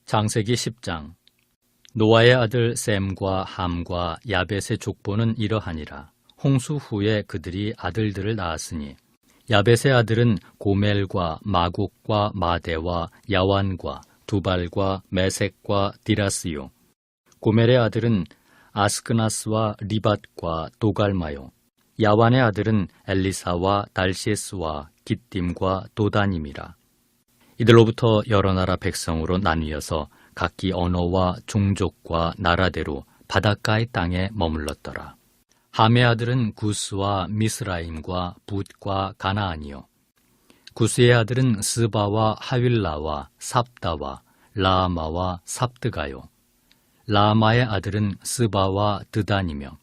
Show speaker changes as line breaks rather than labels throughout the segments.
창세기 10장. 노아의 아들 셈과 함과 야벳의 족보는 이러하니라. 홍수 후에 그들이 아들들을 낳았으니 야벳의 아들은 고멜과 마국과 마대와 야완과 두발과 메색과 디라스요. 고멜의 아들은 아스크나스와 리밧과 도갈마요. 야완의 아들은 엘리사와 달시스와 깃딤과 도다님이라. 이들로부터 여러 나라 백성으로 나뉘어서 각기 언어와 종족과 나라대로 바닷가의 땅에 머물렀더라. 함의 아들은 구스와 미스라임과 붓과 가나안이요. 구스의 아들은 스바와 하윌라와 삽다와 라아마와 삽드가요. 라아마의 아들은 스바와 드단이며.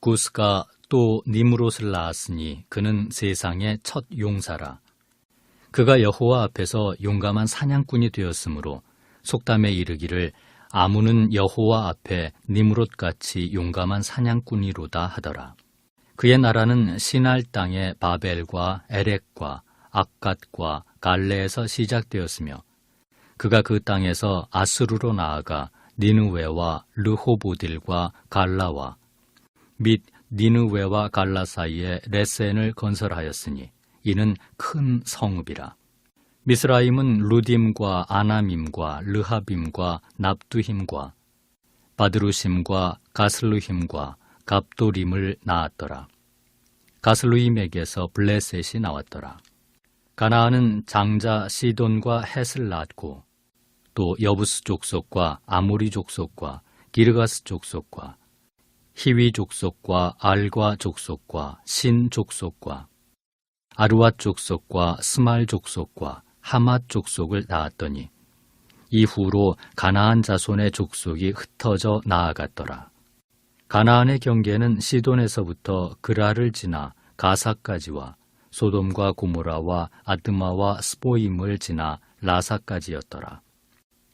구스가 또 니므롯을 낳았으니 그는 세상의 첫 용사라. 그가 여호와 앞에서 용감한 사냥꾼이 되었으므로 속담에 이르기를 아무는 여호와 앞에 니므롯같이 용감한 사냥꾼이로다 하더라. 그의 나라는 시날 땅의 바벨과 에렉과 악갓과 갈레에서 시작되었으며 그가 그 땅에서 아스루로 나아가 니느웨와 르호보딜과 갈라와 및 니느웨와 갈라 사이에 레센을 건설하였으니 이는 큰 성읍이라. 미스라임은 루딤과 아나밈과 르하빔과 납두힘과 바드루심과 가슬루힘과 갑도림을 낳았더라. 가슬루임에게서 블레셋이 나왔더라. 가나안은 장자 시돈과 헷을 낳았고 또 여부스 족속과 아모리 족속과 기르가스 족속과 히위 족속과 알과 족속과 신 족속과 아르왓 족속과 스말 족속과 하맛 족속을 낳았더니 이후로 가나안 자손의 족속이 흩어져 나아갔더라. 가나안의 경계는 시돈에서부터 그라를 지나 가사까지와 소돔과 고모라와 아드마와 스보임을 지나 라사까지였더라.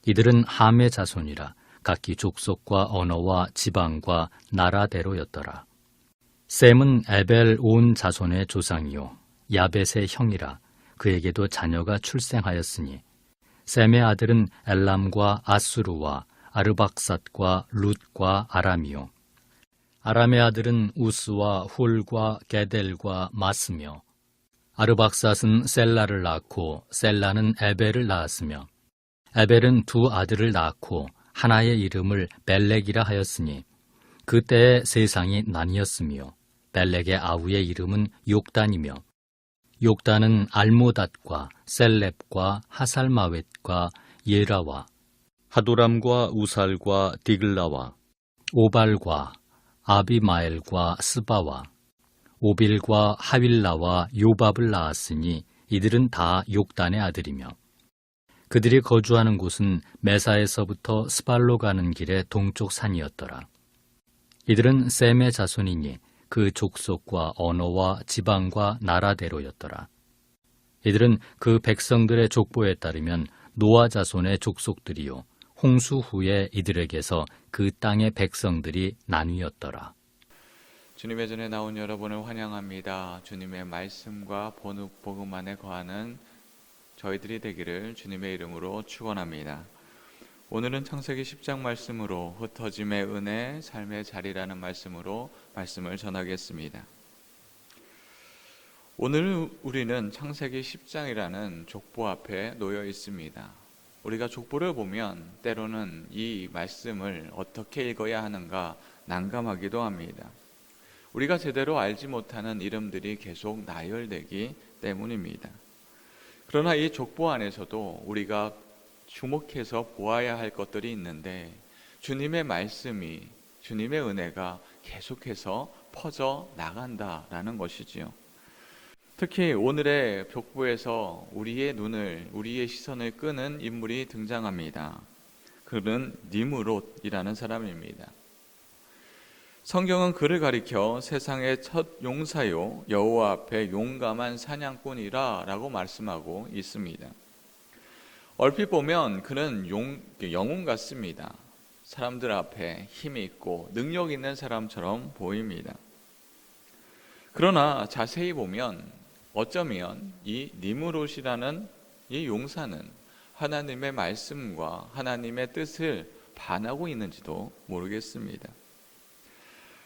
이들은 함의 자손이라 각기 족속과 언어와 지방과 나라대로였더라. 셈은 에벨 온 자손의 조상이요 야벳의 형이라. 그에게도 자녀가 출생하였으니 셈의 아들은 엘람과 아수르와 아르박삿과 룻과 아람이요. 아람의 아들은 우스와 훌과 게델과 마스며 아르박삿은 셀라를 낳고 셀라는 에벨을 낳았으며 에벨은 두 아들을 낳고 하나의 이름을 벨렉이라 하였으니 그때의 세상이 나뉘었으며 벨렉의 아우의 이름은 욕단이며 욕단은 알모닷과 셀렙과 하살마웻과 예라와 하도람과 우살과 디글라와 오발과 아비마엘과 스바와 오빌과 하윌라와 요밥을 낳았으니 이들은 다 욕단의 아들이며 그들이 거주하는 곳은 메사에서부터 스발로 가는 길의 동쪽 산이었더라. 이들은 셈의 자손이니 그 족속과 언어와 지방과 나라대로였더라. 이들은 그 백성들의 족보에 따르면 노아 자손의 족속들이요 홍수 후에 이들에게서 그 땅의 백성들이 나뉘었더라.
주님의 전에 나온 여러분을 환영합니다. 주님의 말씀과 복음 안에 거하는 저희들이 되기를 주님의 이름으로 축원합니다. 오늘은 창세기 10장 말씀으로 흩어짐의 은혜, 삶의 자리라는 말씀으로 말씀을 전하겠습니다. 오늘 우리는 창세기 10장이라는 족보 앞에 놓여 있습니다. 우리가 족보를 보면 때로는 이 말씀을 어떻게 읽어야 하는가 난감하기도 합니다. 우리가 제대로 알지 못하는 이름들이 계속 나열되기 때문입니다. 그러나 이 족보 안에서도 우리가 주목해서 보아야 할 것들이 있는데 주님의 말씀이, 주님의 은혜가 계속해서 퍼져 나간다라는 것이지요. 특히 오늘의 족보에서 우리의 시선을 끄는 인물이 등장합니다. 그는 니므롯이라는 사람입니다. 성경은 그를 가리켜 세상의 첫 용사요 여호와 앞에 용감한 사냥꾼이라 라고 말씀하고 있습니다. 얼핏 보면 그는 영웅 같습니다. 사람들 앞에 힘이 있고 능력 있는 사람처럼 보입니다. 그러나 자세히 보면 어쩌면 이 니므롯이라는 이 용사는 하나님의 말씀과 하나님의 뜻을 반하고 있는지도 모르겠습니다.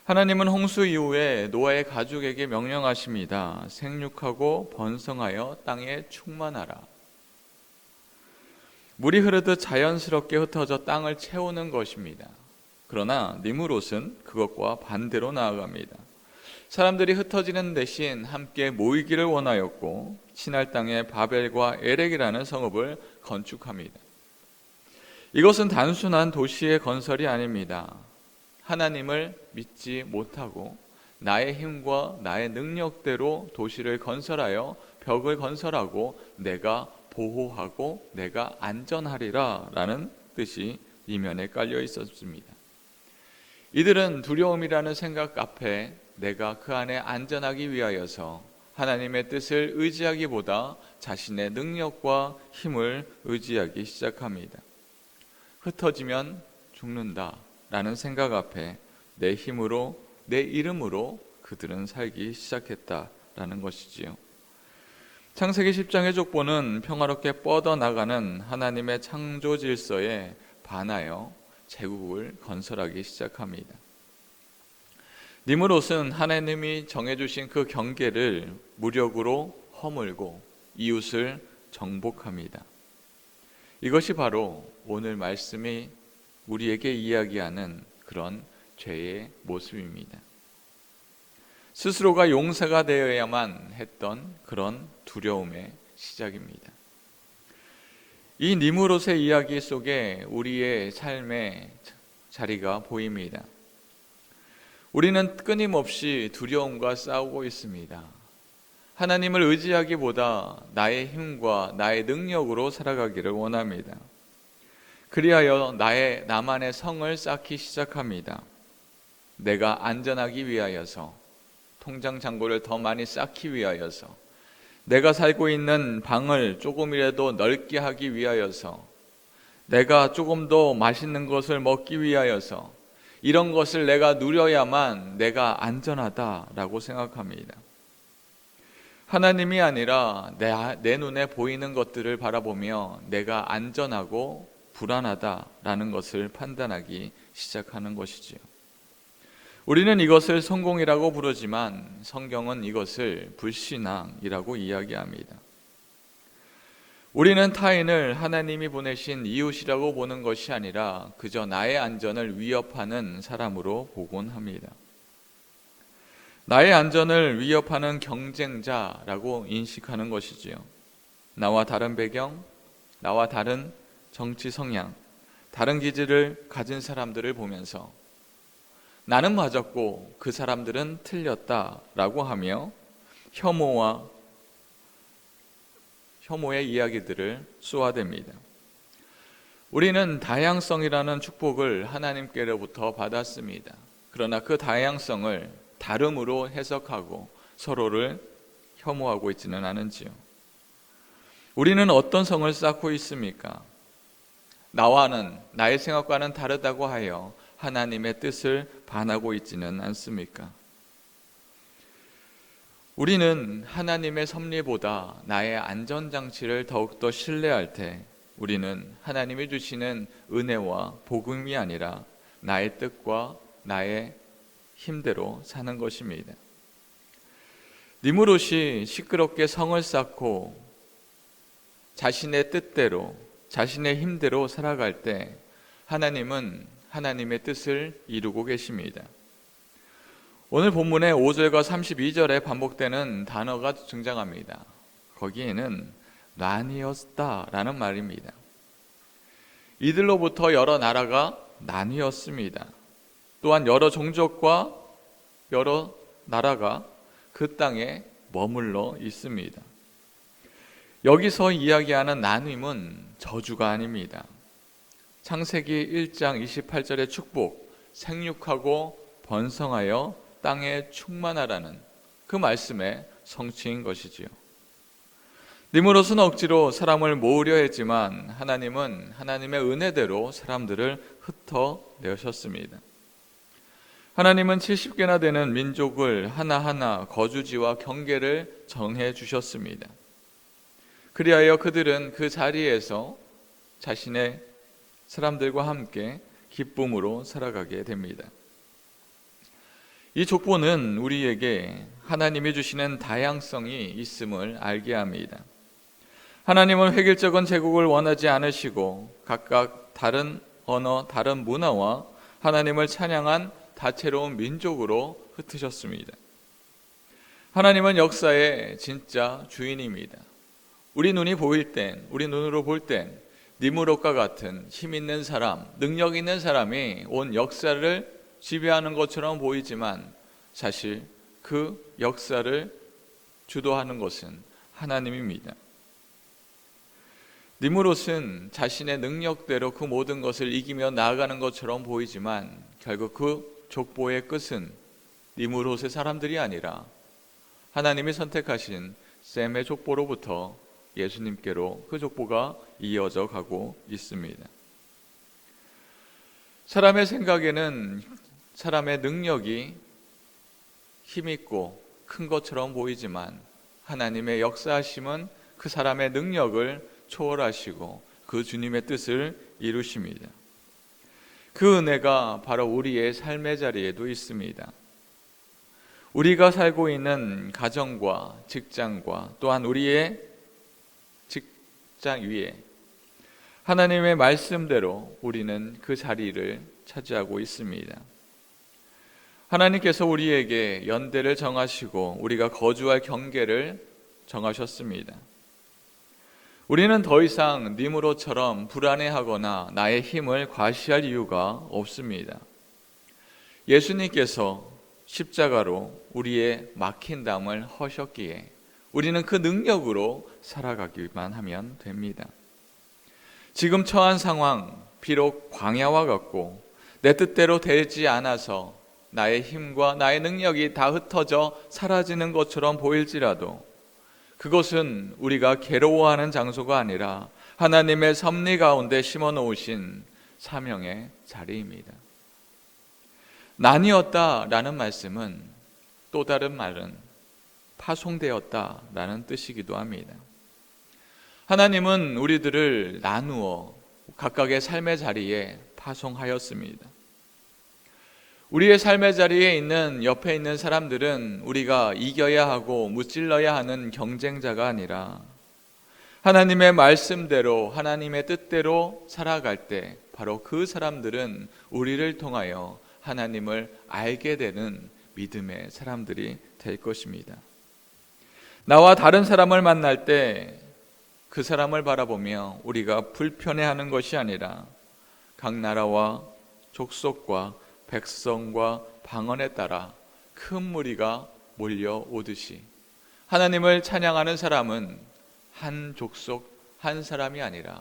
하나님은 홍수 이후에 노아의 가족에게 명령하십니다. 생육하고 번성하여 땅에 충만하라. 물이 흐르듯 자연스럽게 흩어져 땅을 채우는 것입니다. 그러나 니므롯은 그것과 반대로 나아갑니다. 사람들이 흩어지는 대신 함께 모이기를 원하였고 신할 땅에 바벨과 에렉이라는 성읍을 건축합니다. 이것은 단순한 도시의 건설이 아닙니다. 하나님을 믿지 못하고 나의 힘과 나의 능력대로 도시를 건설하여 벽을 건설하고 내가 보호하고 내가 안전하리라 라는 뜻이 이면에 깔려 있었습니다. 이들은 두려움이라는 생각 앞에 내가 그 안에 안전하기 위하여서 하나님의 뜻을 의지하기보다 자신의 능력과 힘을 의지하기 시작합니다. 흩어지면 죽는다 라는 생각 앞에 내 힘으로 내 이름으로 그들은 살기 시작했다라는 것이지요. 창세기 10장의 족보는 평화롭게 뻗어나가는 하나님의 창조 질서에 반하여 제국을 건설하기 시작합니다. 니므롯은 하나님이 정해주신 그 경계를 무력으로 허물고 이웃을 정복합니다. 이것이 바로 오늘 말씀이 우리에게 이야기하는 그런 죄의 모습입니다. 스스로가 용사가 되어야만 했던 그런 두려움의 시작입니다. 이 니므롯의 이야기 속에 우리의 삶의 자리가 보입니다. 우리는 끊임없이 두려움과 싸우고 있습니다. 하나님을 의지하기보다 나의 힘과 나의 능력으로 살아가기를 원합니다. 그리하여 나만의 성을 쌓기 시작합니다. 내가 안전하기 위하여서, 통장 잔고를 더 많이 쌓기 위하여서, 내가 살고 있는 방을 조금이라도 넓게 하기 위하여서, 내가 조금 더 맛있는 것을 먹기 위하여서, 이런 것을 내가 누려야만 내가 안전하다라고 생각합니다. 하나님이 아니라 내 눈에 보이는 것들을 바라보며 내가 안전하고 불안하다라는 것을 판단하기 시작하는 것이지요. 우리는 이것을 성공이라고 부르지만 성경은 이것을 불신앙이라고 이야기합니다. 우리는 타인을 하나님이 보내신 이웃이라고 보는 것이 아니라 그저 나의 안전을 위협하는 사람으로 보곤 합니다. 나의 안전을 위협하는 경쟁자라고 인식하는 것이지요. 나와 다른 배경, 나와 다른 정치 성향, 다른 기질을 가진 사람들을 보면서 나는 맞았고 그 사람들은 틀렸다라고 하며 혐오의 이야기들을 쏘아댑니다. 우리는 다양성이라는 축복을 하나님께로부터 받았습니다. 그러나 그 다양성을 다름으로 해석하고 서로를 혐오하고 있지는 않은지요. 우리는 어떤 성을 쌓고 있습니까? 나의 생각과는 다르다고 하여 하나님의 뜻을 반하고 있지는 않습니까? 우리는 하나님의 섭리보다 나의 안전장치를 더욱더 신뢰할 때 우리는 하나님이 주시는 은혜와 복음이 아니라 나의 뜻과 나의 힘대로 사는 것입니다. 니므롯이 시끄럽게 성을 쌓고 자신의 뜻대로 자신의 힘대로 살아갈 때 하나님은 하나님의 뜻을 이루고 계십니다. 오늘 본문의 5절과 32절에 반복되는 단어가 등장합니다. 거기에는 나뉘었다라는 말입니다. 이들로부터 여러 나라가 나뉘었습니다. 또한 여러 종족과 여러 나라가 그 땅에 머물러 있습니다. 여기서 이야기하는 나눔은 저주가 아닙니다. 창세기 1장 28절의 축복, 생육하고 번성하여 땅에 충만하라는 그 말씀의 성취인 것이지요. 니므롯은 억지로 사람을 모으려 했지만 하나님은 하나님의 은혜대로 사람들을 흩어내셨습니다. 하나님은 70개나 되는 민족을 하나하나 거주지와 경계를 정해 주셨습니다. 그리하여 그들은 그 자리에서 자신의 사람들과 함께 기쁨으로 살아가게 됩니다. 이 족보는 우리에게 하나님이 주시는 다양성이 있음을 알게 합니다. 하나님은 획일적인 제국을 원하지 않으시고 각각 다른 언어, 다른 문화와 하나님을 찬양한 다채로운 민족으로 흩으셨습니다. 하나님은 역사의 진짜 주인입니다. 우리 눈이 보일 땐, 우리 눈으로 볼 땐 니무롯과 같은 힘 있는 사람, 능력 있는 사람이 온 역사를 지배하는 것처럼 보이지만 사실 그 역사를 주도하는 것은 하나님입니다. 니무롯은 자신의 능력대로 그 모든 것을 이기며 나아가는 것처럼 보이지만 결국 그 족보의 끝은 니무롯의 사람들이 아니라 하나님이 선택하신 셈의 족보로부터 예수님께로 그 족보가 이어져 가고 있습니다. 사람의 생각에는 사람의 능력이 힘있고 큰 것처럼 보이지만 하나님의 역사하심은 그 사람의 능력을 초월하시고 그 주님의 뜻을 이루십니다. 그 은혜가 바로 우리의 삶의 자리에도 있습니다. 우리가 살고 있는 가정과 직장과 또한 우리의 직장 위에 하나님의 말씀대로 우리는 그 자리를 차지하고 있습니다. 하나님께서 우리에게 연대를 정하시고 우리가 거주할 경계를 정하셨습니다. 우리는 더 이상 니무롯처럼 불안해하거나 나의 힘을 과시할 이유가 없습니다. 예수님께서 십자가로 우리의 막힌 담을 허셨기에 우리는 그 능력으로 살아가기만 하면 됩니다. 지금 처한 상황, 비록 광야와 같고 내 뜻대로 되지 않아서 나의 힘과 나의 능력이 다 흩어져 사라지는 것처럼 보일지라도 그것은 우리가 괴로워하는 장소가 아니라 하나님의 섭리 가운데 심어놓으신 사명의 자리입니다. 나뉘었다라는 말씀은 또 다른 말은 파송되었다라는 뜻이기도 합니다. 하나님은 우리들을 나누어 각각의 삶의 자리에 파송하였습니다. 우리의 삶의 자리에 있는 옆에 있는 사람들은 우리가 이겨야 하고 무찔러야 하는 경쟁자가 아니라 하나님의 말씀대로 하나님의 뜻대로 살아갈 때 바로 그 사람들은 우리를 통하여 하나님을 알게 되는 믿음의 사람들이 될 것입니다. 나와 다른 사람을 만날 때 그 사람을 바라보며 우리가 불편해하는 것이 아니라 각 나라와 족속과 백성과 방언에 따라 큰 무리가 몰려오듯이 하나님을 찬양하는 사람은 한 족속, 한 사람이 아니라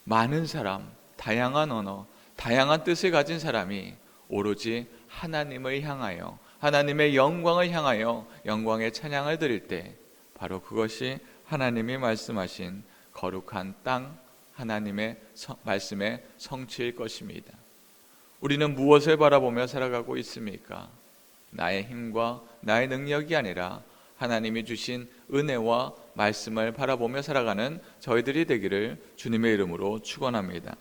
많은 사람, 다양한 언어, 다양한 뜻을 가진 사람이 오로지 하나님을 향하여 하나님의 영광을 향하여 영광의 찬양을 드릴 때 바로 그것이 하나님이 말씀하신 거룩한 땅, 하나님의 말씀의 성취일 것입니다. 우리는 무엇을 바라보며 살아가고 있습니까? 나의 힘과 나의 능력이 아니라 하나님이 주신 은혜와 말씀을 바라보며 살아가는 저희들이 되기를 주님의 이름으로 축원합니다.